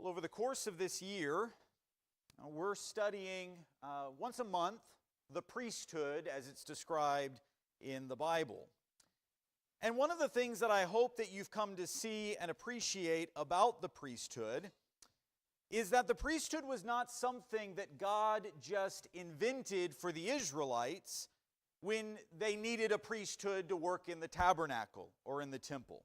Well, over the course of this year, we're studying once a month the priesthood as it's described in the Bible. And one of the things that I hope that you've come to see and appreciate about the priesthood is that the priesthood was not something that God just invented for the Israelites when they needed a priesthood to work in the tabernacle or in the temple.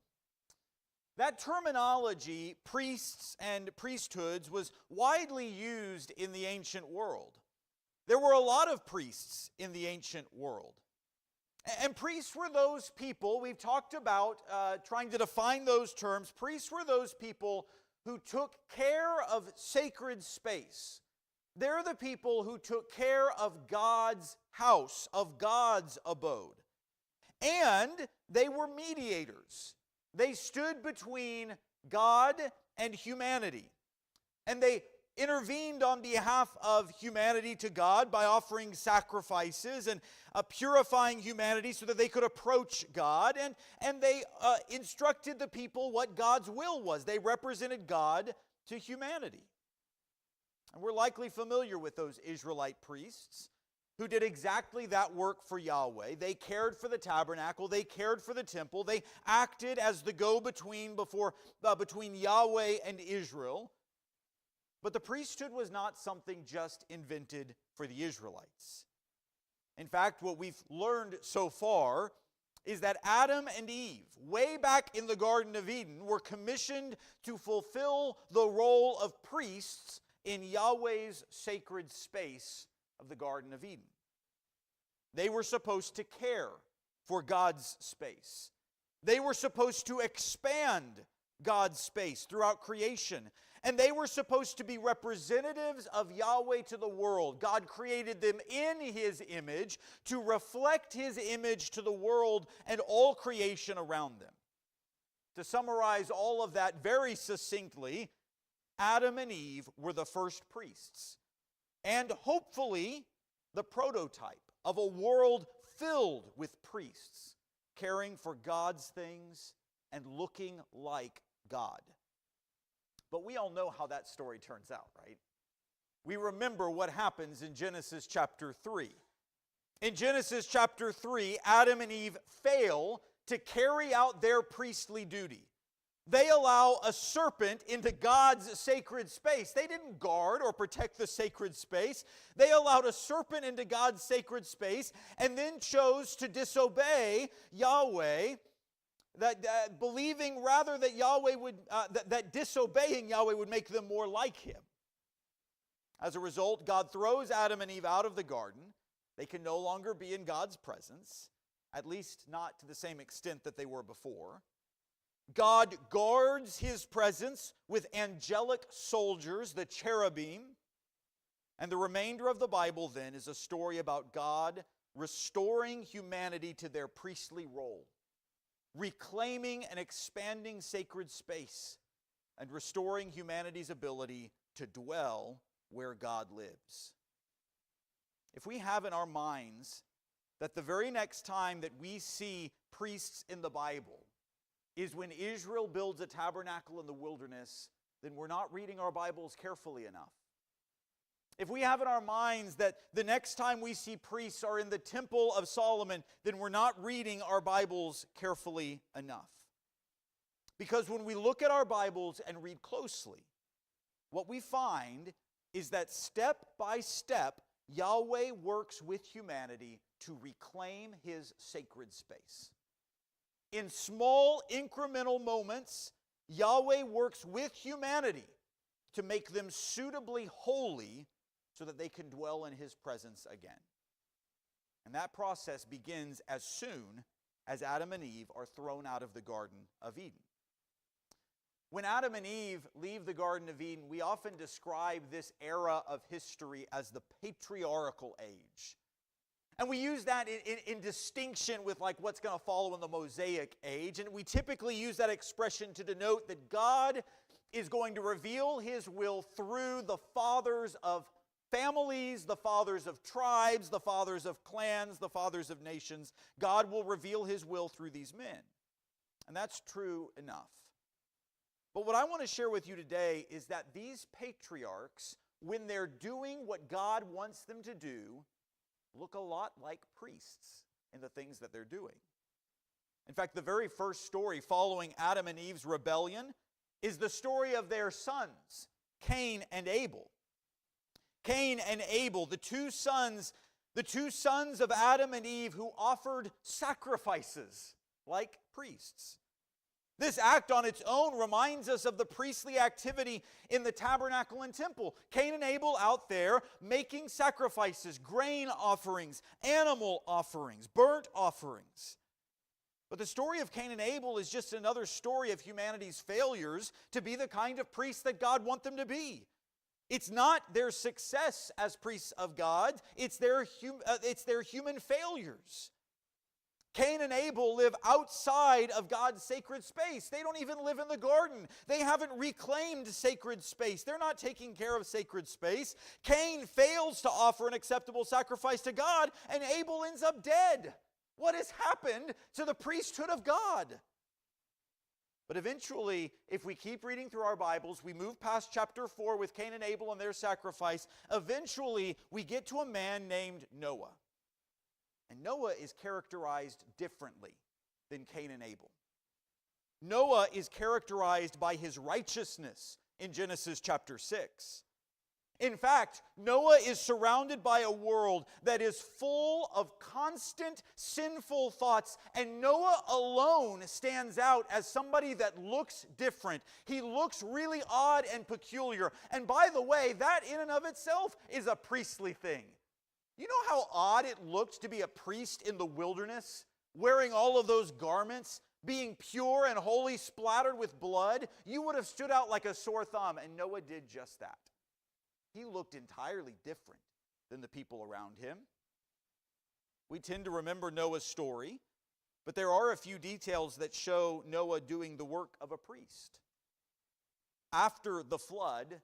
That terminology, priests and priesthoods, was widely used in the ancient world. There were a lot of priests in the ancient world. And priests were those people, we've talked about trying to define those terms, priests were those people who took care of sacred space. They're the people who took care of God's house, of God's abode. And they were mediators. They stood between God and humanity. And they intervened on behalf of humanity to God by offering sacrifices and purifying humanity so that they could approach God. And they instructed the people what God's will was. They represented God to humanity. And we're likely familiar with those Israelite priests who did exactly that work for Yahweh. They cared for the tabernacle. They cared for the temple. They acted as the go-between between Yahweh and Israel. But the priesthood was not something just invented for the Israelites. In fact, what we've learned so far is that Adam and Eve, way back in the Garden of Eden, were commissioned to fulfill the role of priests in Yahweh's sacred space of the Garden of Eden. They were supposed to care for God's space. They were supposed to expand God's space throughout creation. And they were supposed to be representatives of Yahweh to the world. God created them in His image to reflect His image to the world and all creation around them. To summarize all of that very succinctly, Adam and Eve were the first priests. And hopefully, the prototype of a world filled with priests, caring for God's things and looking like God. But we all know how that story turns out, right? We remember what happens in Genesis chapter 3. In Genesis chapter 3, Adam and Eve fail to carry out their priestly duty. They allow a serpent into God's sacred space. They didn't guard or protect the sacred space. They allowed a serpent into God's sacred space and then chose to disobey Yahweh, believing rather that Yahweh would that disobeying Yahweh would make them more like Him. As a result, God throws Adam and Eve out of the garden. They can no longer be in God's presence, at least not to the same extent that they were before. God guards His presence with angelic soldiers, the cherubim. And the remainder of the Bible then is a story about God restoring humanity to their priestly role, reclaiming and expanding sacred space, and restoring humanity's ability to dwell where God lives. If we have in our minds that the very next time that we see priests in the Bible is when Israel builds a tabernacle in the wilderness, then we're not reading our Bibles carefully enough. If we have in our minds that the next time we see priests are in the temple of Solomon, then we're not reading our Bibles carefully enough. Because when we look at our Bibles and read closely, what we find is that step by step, Yahweh works with humanity to reclaim His sacred space. In small incremental moments, Yahweh works with humanity to make them suitably holy so that they can dwell in His presence again. And that process begins as soon as Adam and Eve are thrown out of the Garden of Eden. When Adam and Eve leave the Garden of Eden, we often describe this era of history as the Patriarchal age. And we use that in distinction with like what's going to follow in the Mosaic age. And we typically use that expression to denote that God is going to reveal His will through the fathers of families, the fathers of tribes, the fathers of clans, the fathers of nations. God will reveal His will through these men. And that's true enough. But what I want to share with you today is that these patriarchs, when they're doing what God wants them to do, look a lot like priests in the things that they're doing. In fact, the very first story following Adam and Eve's rebellion is the story of their sons, Cain and Abel. Cain and Abel, the two sons of Adam and Eve who offered sacrifices like priests. This act on its own reminds us of the priestly activity in the tabernacle and temple. Cain and Abel out there making sacrifices, grain offerings, animal offerings, burnt offerings. But the story of Cain and Abel is just another story of humanity's failures to be the kind of priests that God wants them to be. It's not their success as priests of God, it's their human failures. Cain and Abel live outside of God's sacred space. They don't even live in the garden. They haven't reclaimed sacred space. They're not taking care of sacred space. Cain fails to offer an acceptable sacrifice to God, and Abel ends up dead. What has happened to the priesthood of God? But eventually, if we keep reading through our Bibles, we move past chapter 4 with Cain and Abel and their sacrifice. Eventually, we get to a man named Noah. And Noah is characterized differently than Cain and Abel. Noah is characterized by his righteousness in Genesis chapter 6. In fact, Noah is surrounded by a world that is full of constant sinful thoughts, and Noah alone stands out as somebody that looks different. He looks really odd and peculiar. And by the way, that in and of itself is a priestly thing. You know how odd it looked to be a priest in the wilderness, wearing all of those garments, being pure and holy, splattered with blood? You would have stood out like a sore thumb, and Noah did just that. He looked entirely different than the people around him. We tend to remember Noah's story, but there are a few details that show Noah doing the work of a priest. After the flood,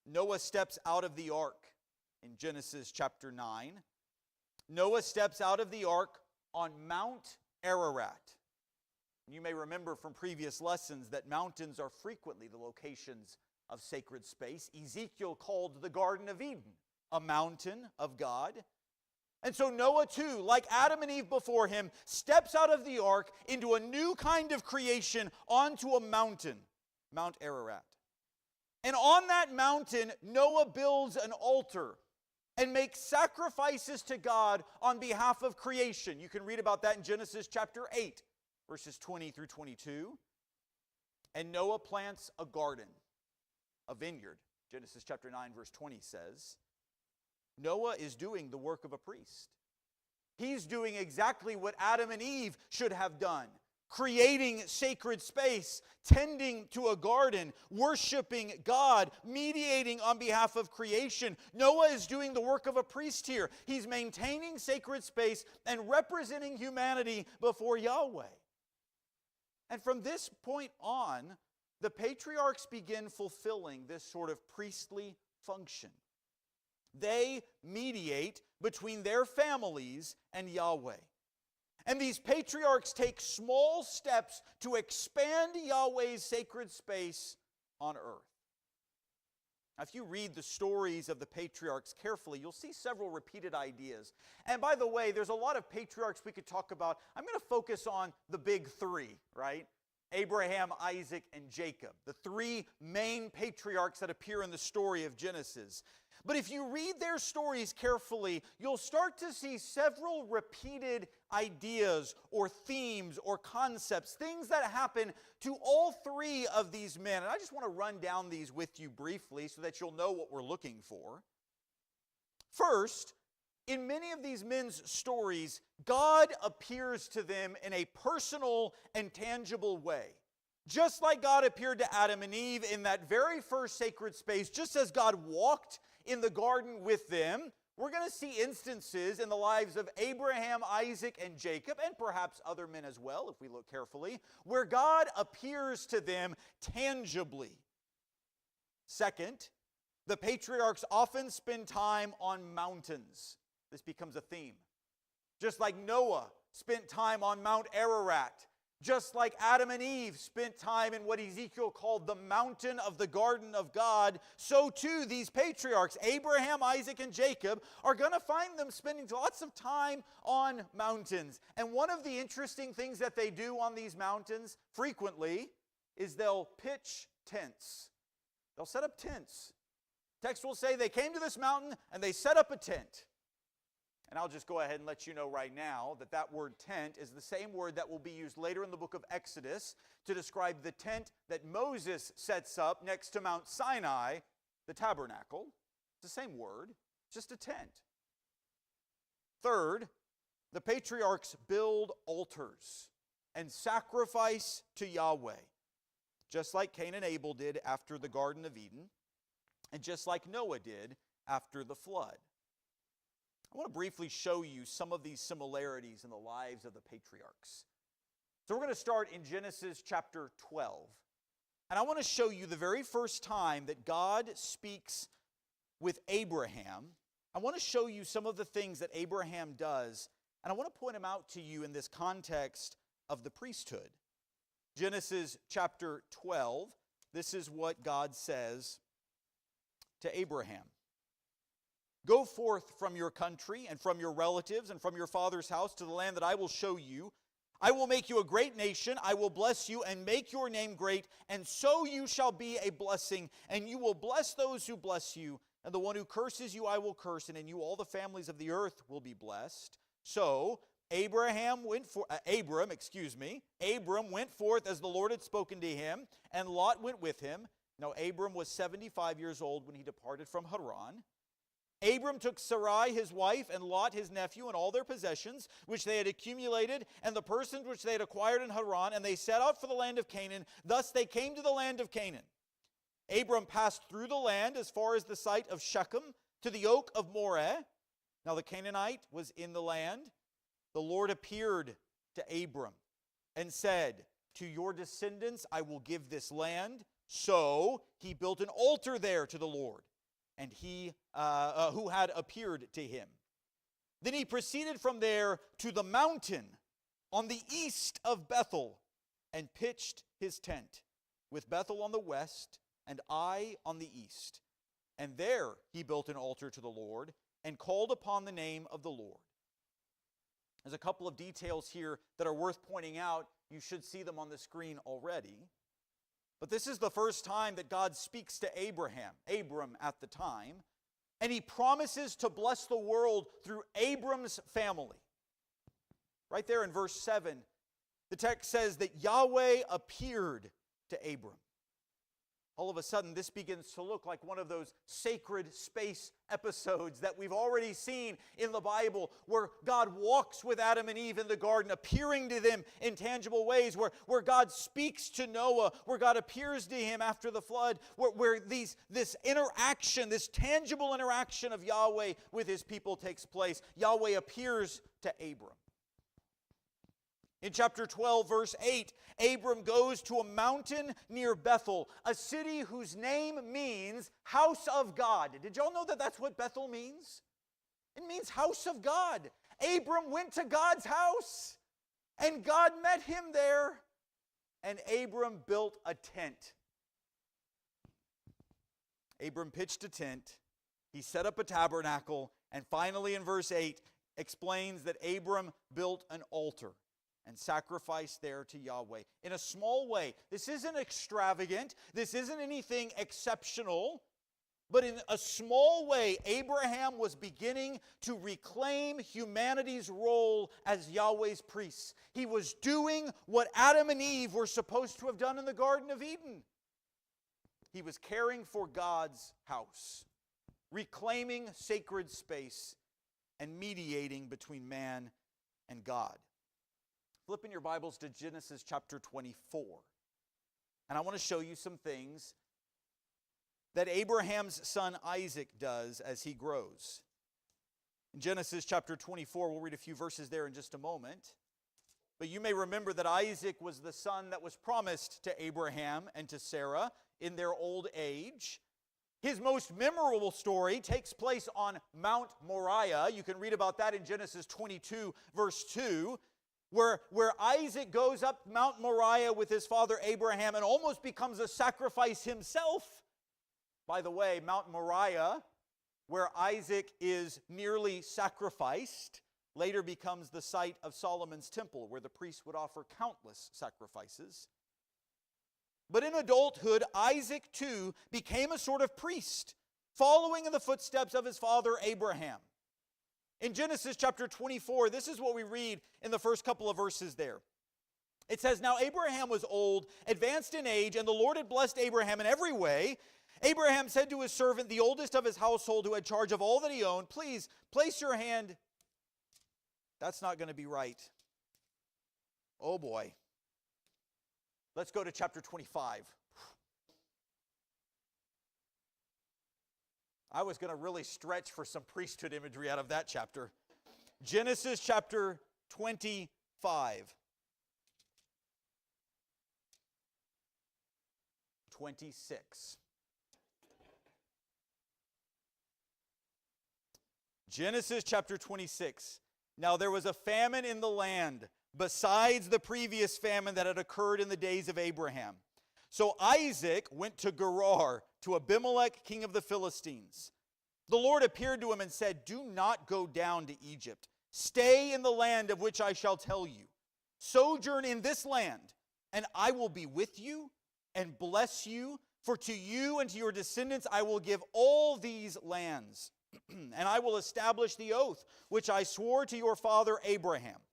Noah steps out of the ark. In Genesis chapter 9, Noah steps out of the ark on Mount Ararat. You may remember from previous lessons that mountains are frequently the locations of sacred space. Ezekiel called the Garden of Eden a mountain of God. And so Noah too, like Adam and Eve before him, steps out of the ark into a new kind of creation onto a mountain, Mount Ararat. And on that mountain, Noah builds an altar and makes sacrifices to God on behalf of creation. You can read about that in Genesis chapter 8, verses 20 through 22. And Noah plants a garden, a vineyard. Genesis chapter 9, verse 20 says, Noah is doing the work of a priest. He's doing exactly what Adam and Eve should have done. Creating sacred space, tending to a garden, worshiping God, mediating on behalf of creation. Noah is doing the work of a priest here. He's maintaining sacred space and representing humanity before Yahweh. And from this point on, the patriarchs begin fulfilling this sort of priestly function. They mediate between their families and Yahweh. And these patriarchs take small steps to expand Yahweh's sacred space on earth. Now, if you read the stories of the patriarchs carefully, you'll see several repeated ideas. And by the way, there's a lot of patriarchs we could talk about. I'm going to focus on the big three, right? Abraham, Isaac, and Jacob, the three main patriarchs that appear in the story of Genesis. But if you read their stories carefully, you'll start to see several repeated ideas or themes or concepts, things that happen to all three of these men. And I just want to run down these with you briefly so that you'll know what we're looking for. First, in many of these men's stories, God appears to them in a personal and tangible way. Just like God appeared to Adam and Eve in that very first sacred space, just as God walked in the garden with them, we're going to see instances in the lives of Abraham, Isaac, and Jacob, and perhaps other men as well, if we look carefully, where God appears to them tangibly. Second, the patriarchs often spend time on mountains. This becomes a theme. Just like Noah spent time on Mount Ararat, Just like Adam and Eve spent time in what Ezekiel called the mountain of the garden of God, so too these patriarchs, Abraham, Isaac, and Jacob, are going to find them spending lots of time on mountains. And one of the interesting things that they do on these mountains frequently is they'll pitch tents. They'll set up tents. Text will say they came to this mountain and they set up a tent. And I'll just go ahead and let you know right now that that word tent is the same word that will be used later in the book of Exodus to describe the tent that Moses sets up next to Mount Sinai, the tabernacle. It's the same word, just a tent. Third, the patriarchs build altars and sacrifice to Yahweh, just like Cain and Abel did after the Garden of Eden, and just like Noah did after the flood. I want to briefly show you some of these similarities in the lives of the patriarchs. So we're going to start in Genesis chapter 12. And I want to show you the very first time that God speaks with Abraham. I want to show you some of the things that Abraham does. And I want to point them out to you in this context of the priesthood. Genesis chapter 12, this is what God says to Abraham. Go forth from your country and from your relatives and from your father's house to the land that I will show you. I will make you a great nation. I will bless you and make your name great, and so you shall be a blessing. And you will bless those who bless you, and the one who curses you I will curse, and in you all the families of the earth will be blessed. So Abram went forth as the Lord had spoken to him, and Lot went with him. Now Abram was 75 years old when he departed from Haran. Abram took Sarai his wife and Lot his nephew and all their possessions which they had accumulated and the persons which they had acquired in Haran, and they set out for the land of Canaan. Thus they came to the land of Canaan. Abram passed through the land as far as the site of Shechem to the oak of Moreh. Now the Canaanite was in the land. The Lord appeared to Abram and said, to your descendants I will give this land. So he built an altar there to the Lord, and he who had appeared to him. Then he proceeded from there to the mountain on the east of Bethel, and pitched his tent, with Bethel on the west and Ai on the east. And there he built an altar to the Lord, and called upon the name of the Lord. There's a couple of details here that are worth pointing out. You should see them on the screen already. But this is the first time that God speaks to Abram at the time, and he promises to bless the world through Abram's family. Right there in verse 7, the text says that Yahweh appeared to Abram. All of a sudden, this begins to look like one of those sacred space episodes that we've already seen in the Bible, where God walks with Adam and Eve in the garden, appearing to them in tangible ways, where God speaks to Noah, where God appears to him after the flood, where this interaction, this tangible interaction of Yahweh with his people takes place. Yahweh appears to Abram. In chapter 12, verse 8, Abram goes to a mountain near Bethel, a city whose name means house of God. Did y'all know that that's what Bethel means? It means house of God. Abram went to God's house, and God met him there, and Abram built a tent. Abram pitched a tent, he set up a tabernacle, and finally in verse 8 explains that Abram built an altar and sacrificed there to Yahweh in a small way. This isn't extravagant. This isn't anything exceptional. But in a small way, Abraham was beginning to reclaim humanity's role as Yahweh's priests. He was doing what Adam and Eve were supposed to have done in the Garden of Eden. He was caring for God's house, reclaiming sacred space, and mediating between man and God. Flip in your Bibles to Genesis chapter 24. And I want to show you some things that Abraham's son Isaac does as he grows. In Genesis chapter 24, we'll read a few verses there in just a moment. But you may remember that Isaac was the son that was promised to Abraham and to Sarah in their old age. His most memorable story takes place on Mount Moriah. You can read about that in Genesis 22, verse 2. where Isaac goes up Mount Moriah with his father Abraham and almost becomes a sacrifice himself. By the way, Mount Moriah, where Isaac is nearly sacrificed, later becomes the site of Solomon's temple, where the priests would offer countless sacrifices. But in adulthood, Isaac too became a sort of priest, following in the footsteps of his father Abraham. In Genesis chapter 24, this is what we read in the first couple of verses there. It says, "Now Abraham was old, advanced in age, and the Lord had blessed Abraham in every way. Abraham said to his servant, the oldest of his household, who had charge of all that he owned, please place your hand." That's not going to be right. Oh boy. Let's go to chapter 25. I was going to really stretch for some priesthood imagery out of that chapter. Genesis chapter 25. 26. Genesis chapter 26. Now there was a famine in the land, besides the previous famine that had occurred in the days of Abraham. So Isaac went to Gerar, to Abimelech, king of the Philistines. The Lord appeared to him and said, "Do not go down to Egypt. Stay in the land of which I shall tell you. Sojourn in this land, and I will be with you and bless you. For to you and to your descendants I will give all these lands. And I will establish the oath which I swore to your father Abraham.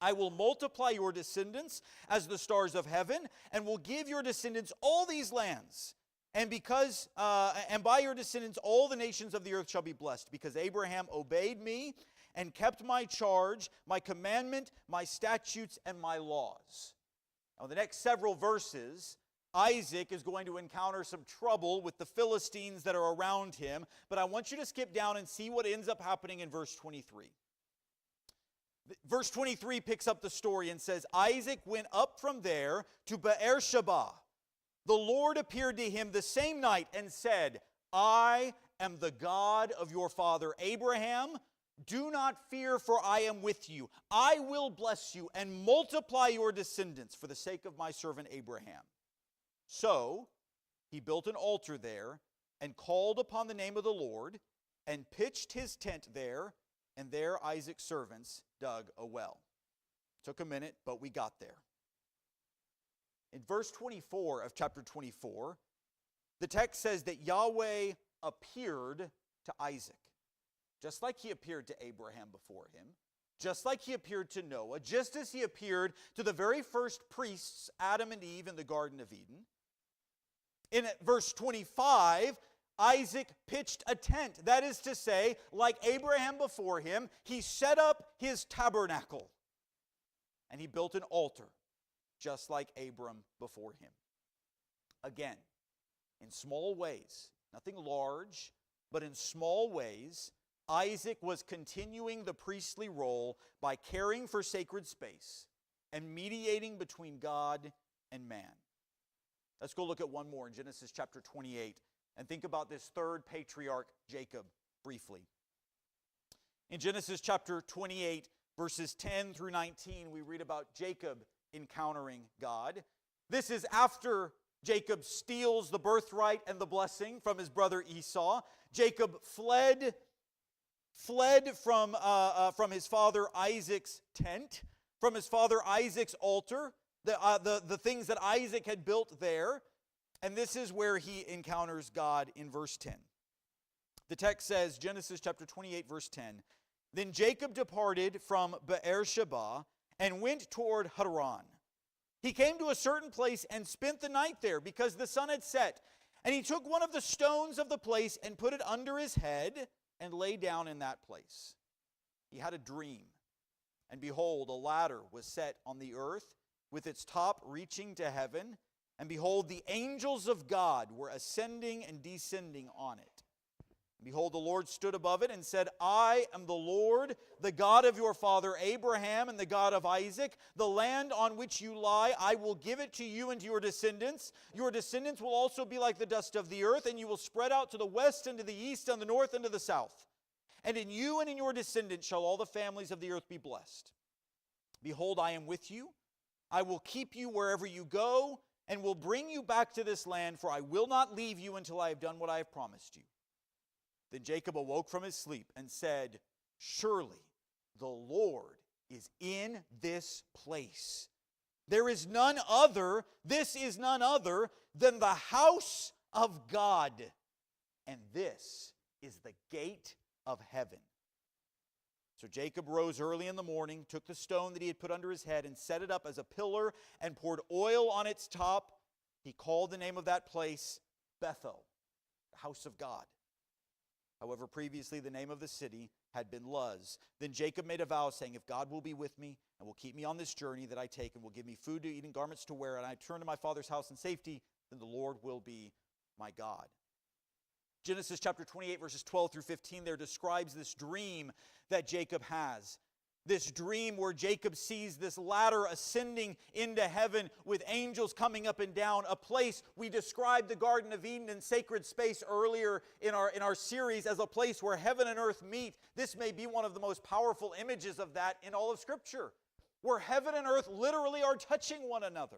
I will multiply your descendants as the stars of heaven, and will give your descendants all these lands. And by your descendants all the nations of the earth shall be blessed, because Abraham obeyed me and kept my charge, my commandment, my statutes, and my laws." Now, the next several verses, Isaac is going to encounter some trouble with the Philistines that are around him, but I want you to skip down and see what ends up happening in verse 23. Verse 23 picks up the story and says, "Isaac went up from there to Beersheba. The Lord appeared to him the same night and said, 'I am the God of your father Abraham. Do not fear, for I am with you. I will bless you and multiply your descendants for the sake of my servant Abraham.' So he built an altar there and called upon the name of the Lord and pitched his tent there, and there Isaac's servants dug a well." Took a minute, but we got there. In verse 24 of chapter 24, the text says that Yahweh appeared to Isaac, just like he appeared to Abraham before him, just like he appeared to Noah, just as he appeared to the very first priests, Adam and Eve, in the Garden of Eden. In verse 25, Isaac pitched a tent. That is to say, like Abraham before him, he set up his tabernacle. And he built an altar, just like Abram before him. Again, in small ways, nothing large, but in small ways, Isaac was continuing the priestly role by caring for sacred space and mediating between God and man. Let's go look at one more in Genesis chapter 28 and think about this third patriarch, Jacob, briefly. In Genesis chapter 28, verses 10 through 19, we read about Jacob encountering God. This is after Jacob steals the birthright and the blessing from his brother Esau. Jacob fled from his father Isaac's tent, from his father Isaac's altar, the things that Isaac had built there. And this is where he encounters God in verse 10. The text says, Genesis chapter 28, verse 10, "Then Jacob departed from Beersheba and went toward Haran. He came to a certain place and spent the night there, because the sun had set. And he took one of the stones of the place and put it under his head and lay down in that place. He had a dream, and behold, a ladder was set on the earth, with its top reaching to heaven. And behold, the angels of God were ascending and descending on it. Behold, the Lord stood above it and said, 'I am the Lord, the God of your father Abraham and the God of Isaac. The land on which you lie, I will give it to you and to your descendants. Your descendants will also be like the dust of the earth, and you will spread out to the west and to the east and the north and to the south. And in you and in your descendants shall all the families of the earth be blessed. Behold, I am with you. I will keep you wherever you go, and will bring you back to this land, for I will not leave you until I have done what I have promised you. Then Jacob awoke from his sleep and said, Surely the Lord is in this place. There is none other, this is none other than the house of God, and this is the gate of heaven. So Jacob rose early in the morning, took the stone that he had put under his head, and set it up as a pillar, and poured oil on its top. He called the name of that place Bethel, the house of God. However, previously the name of the city had been Luz. Then Jacob made a vow, saying, If God will be with me, and will keep me on this journey that I take, and will give me food to eat and garments to wear, and I turn to my father's house in safety, then the Lord will be my God. Genesis chapter 28, verses 12 through 15, there describes this dream that Jacob has. This dream where Jacob sees this ladder ascending into heaven with angels coming up and down, a place we described the Garden of Eden and sacred space earlier in our series as a place where heaven and earth meet. This may be one of the most powerful images of that in all of Scripture, where heaven and earth literally are touching one another.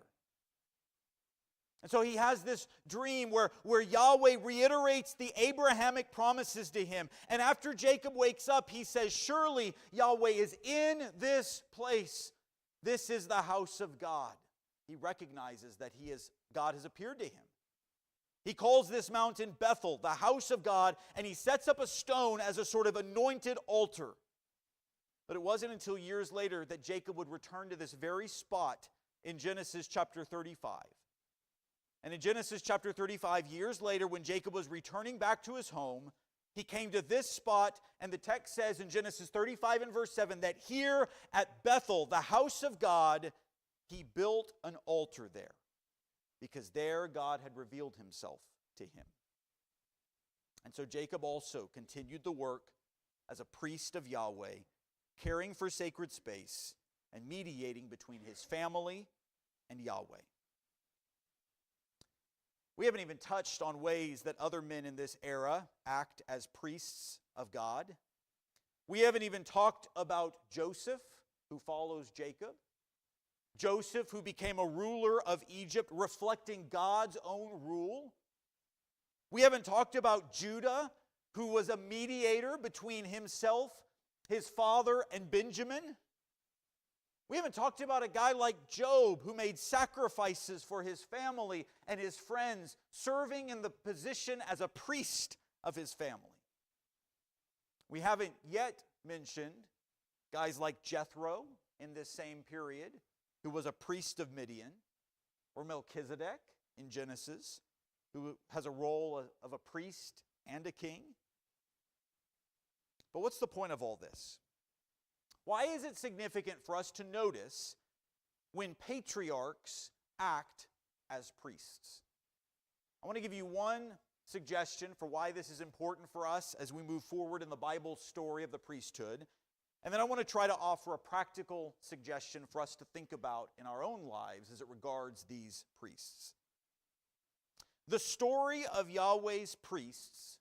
And so he has this dream where Yahweh reiterates the Abrahamic promises to him. And after Jacob wakes up, he says, Surely Yahweh is in this place. This is the house of God. He recognizes that God has appeared to him. He calls this mountain Bethel, the house of God, and he sets up a stone as a sort of anointed altar. But it wasn't until years later that Jacob would return to this very spot in Genesis chapter 35. And in Genesis chapter 35, years later, when Jacob was returning back to his home, he came to this spot, and the text says in Genesis 35 and verse 7 that here at Bethel, the house of God, he built an altar there, because there God had revealed himself to him. And so Jacob also continued the work as a priest of Yahweh, caring for sacred space and mediating between his family and Yahweh. We haven't even touched on ways that other men in this era act as priests of God. We haven't even talked about Joseph, who follows Jacob. Joseph, who became a ruler of Egypt, reflecting God's own rule. We haven't talked about Judah, who was a mediator between himself, his father, and Benjamin. We haven't talked about a guy like Job, who made sacrifices for his family and his friends, serving in the position as a priest of his family. We haven't yet mentioned guys like Jethro in this same period, who was a priest of Midian, or Melchizedek in Genesis, who has a role of a priest and a king. But what's the point of all this? Why is it significant for us to notice when patriarchs act as priests? I want to give you one suggestion for why this is important for us as we move forward in the Bible story of the priesthood. And then I want to try to offer a practical suggestion for us to think about in our own lives as it regards these priests. The story of Yahweh's priests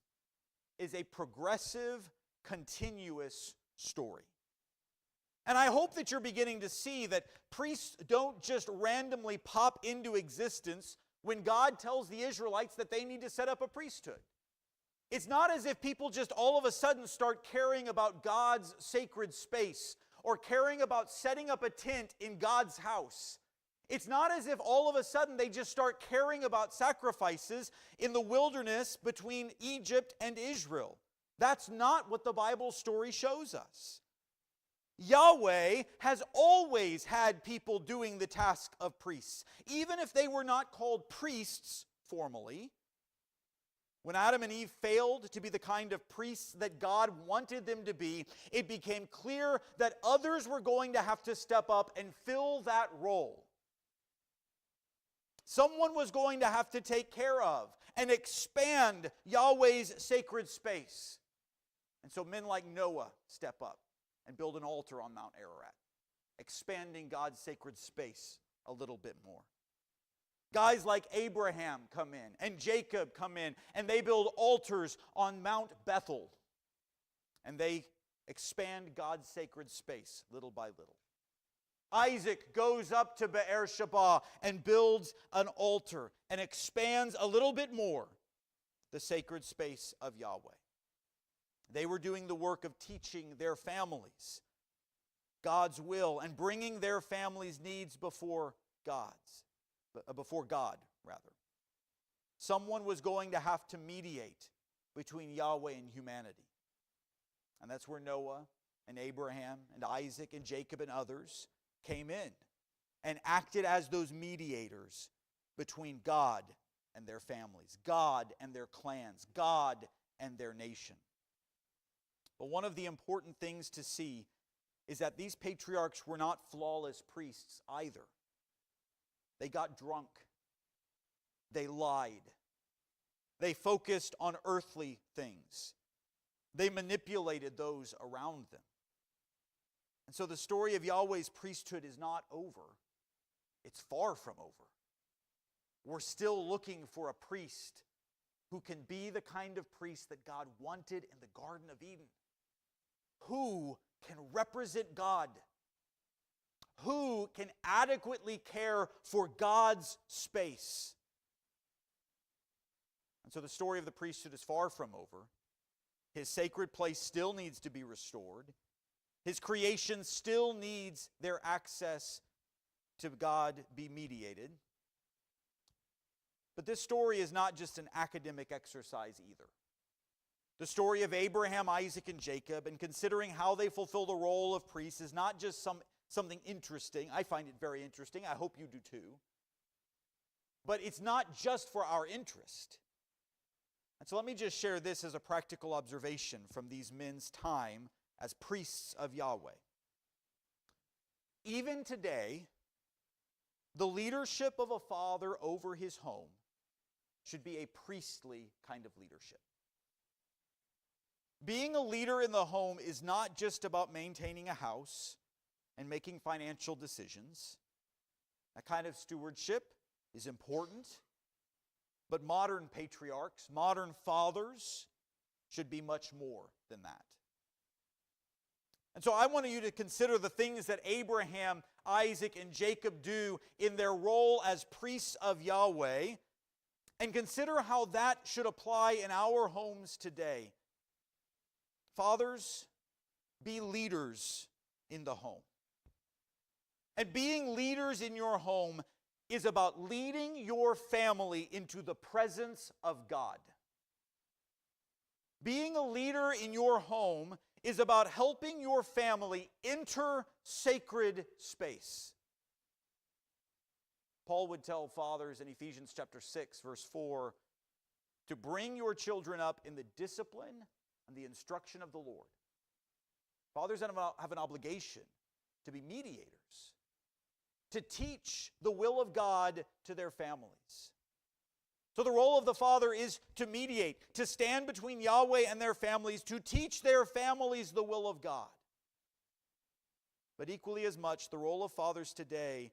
is a progressive, continuous story. And I hope that you're beginning to see that priests don't just randomly pop into existence when God tells the Israelites that they need to set up a priesthood. It's not as if people just all of a sudden start caring about God's sacred space or caring about setting up a tent in God's house. It's not as if all of a sudden they just start caring about sacrifices in the wilderness between Egypt and Israel. That's not what the Bible story shows us. Yahweh has always had people doing the task of priests, even if they were not called priests formally. When Adam and Eve failed to be the kind of priests that God wanted them to be, it became clear that others were going to have to step up and fill that role. Someone was going to have to take care of and expand Yahweh's sacred space. And so men like Noah step up and build an altar on Mount Ararat, expanding God's sacred space a little bit more. Guys like Abraham come in and Jacob come in, and they build altars on Mount Bethel, and they expand God's sacred space little by little. Isaac goes up to Beersheba and builds an altar and expands a little bit more the sacred space of Yahweh. They were doing the work of teaching their families God's will and bringing their families' needs before God. Someone was going to have to mediate between Yahweh and humanity. And that's where Noah and Abraham and Isaac and Jacob and others came in and acted as those mediators between God and their families, God and their clans, God and their nation. But one of the important things to see is that these patriarchs were not flawless priests either. They got drunk. They lied. They focused on earthly things. They manipulated those around them. And so the story of Yahweh's priesthood is not over. It's far from over. We're still looking for a priest who can be the kind of priest that God wanted in the Garden of Eden. Who can represent God? Who can adequately care for God's space? And so the story of the priesthood is far from over. His sacred place still needs to be restored. His creation still needs their access to God be mediated. But this story is not just an academic exercise either. The story of Abraham, Isaac, and Jacob, and considering how they fulfill the role of priests, is not just something interesting. I find it very interesting. I hope you do too. But it's not just for our interest. And so let me just share this as a practical observation from these men's time as priests of Yahweh. Even today, the leadership of a father over his home should be a priestly kind of leadership. Being a leader in the home is not just about maintaining a house and making financial decisions. That kind of stewardship is important. But modern patriarchs, modern fathers, should be much more than that. And so I want you to consider the things that Abraham, Isaac, and Jacob do in their role as priests of Yahweh, and consider how that should apply in our homes today. Fathers, be leaders in the home. And being leaders in your home is about leading your family into the presence of God. Being a leader in your home is about helping your family enter sacred space. Paul would tell fathers in Ephesians chapter 6, verse 4, to bring your children up in the discipline and the instruction of the Lord. Fathers have an obligation to be mediators, to teach the will of God to their families. So the role of the father is to mediate, to stand between Yahweh and their families, to teach their families the will of God. But equally as much, the role of fathers today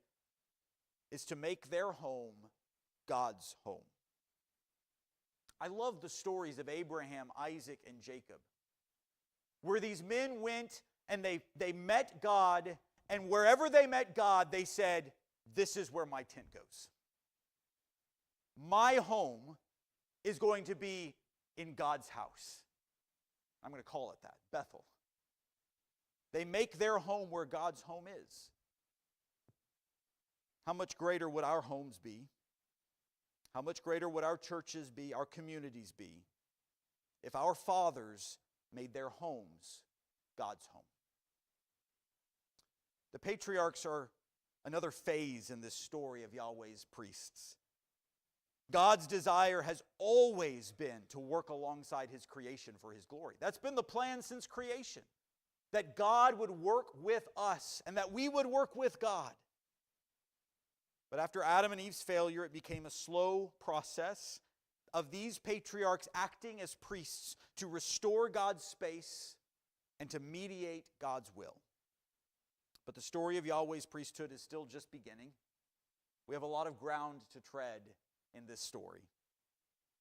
is to make their home God's home. I love the stories of Abraham, Isaac, and Jacob, where these men went and they met God, and wherever they met God, they said, "This is where my tent goes. My home is going to be in God's house." I'm going to call it that, Bethel. They make their home where God's home is. How much greater would our homes be? How much greater would our churches be, our communities be, if our fathers made their homes God's home? The patriarchs are another phase in this story of Yahweh's priests. God's desire has always been to work alongside His creation for His glory. That's been the plan since creation, that God would work with us and that we would work with God. But after Adam and Eve's failure, it became a slow process of these patriarchs acting as priests to restore God's space and to mediate God's will. But the story of Yahweh's priesthood is still just beginning. We have a lot of ground to tread in this story.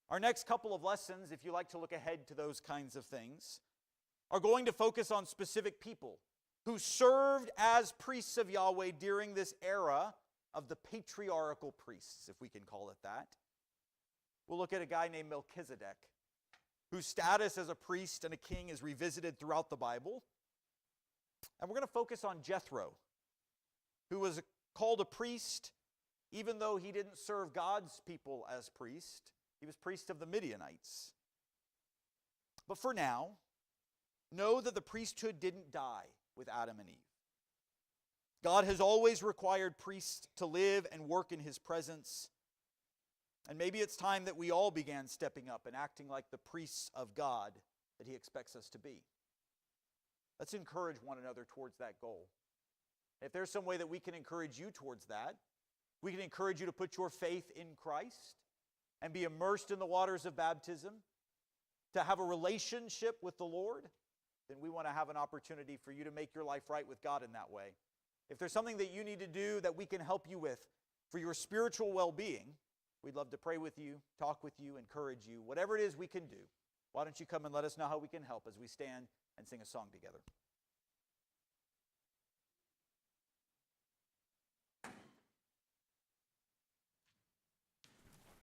Our next couple of lessons, if you like to look ahead to those kinds of things, are going to focus on specific people who served as priests of Yahweh during this era of the patriarchal priests, if we can call it that. We'll look at a guy named Melchizedek, whose status as a priest and a king is revisited throughout the Bible. And we're going to focus on Jethro, who was called a priest even though he didn't serve God's people as priest. He was priest of the Midianites. But for now, know that the priesthood didn't die with Adam and Eve. God has always required priests to live and work in his presence. And maybe it's time that we all began stepping up and acting like the priests of God that he expects us to be. Let's encourage one another towards that goal. If there's some way that we can encourage you towards that, we can encourage you to put your faith in Christ and be immersed in the waters of baptism, to have a relationship with the Lord, then we want to have an opportunity for you to make your life right with God in that way. If there's something that you need to do that we can help you with for your spiritual well-being, we'd love to pray with you, talk with you, encourage you, whatever it is we can do. Why don't you come and let us know how we can help as we stand and sing a song together.